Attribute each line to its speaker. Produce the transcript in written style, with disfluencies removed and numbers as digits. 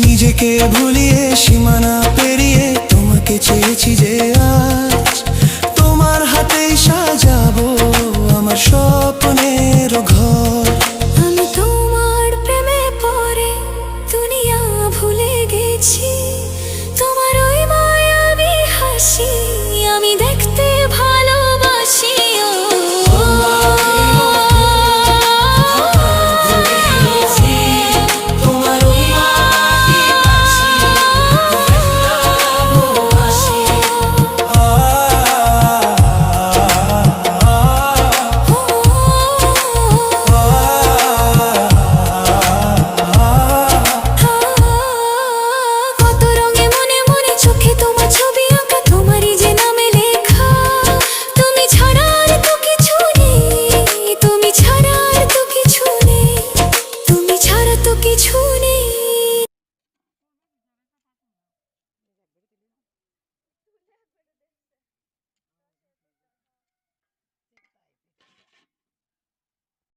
Speaker 1: নিজেকে ভুলিয়ে সীমানা পেরিয়ে তোমাকে চেয়েছি যে আজ তোমার হাতেই সাজাবো আমার স্বপ্নের ঘর।
Speaker 2: আমি তোমার প্রেমে পড়ে দুনিয়া ভুলে গেছি।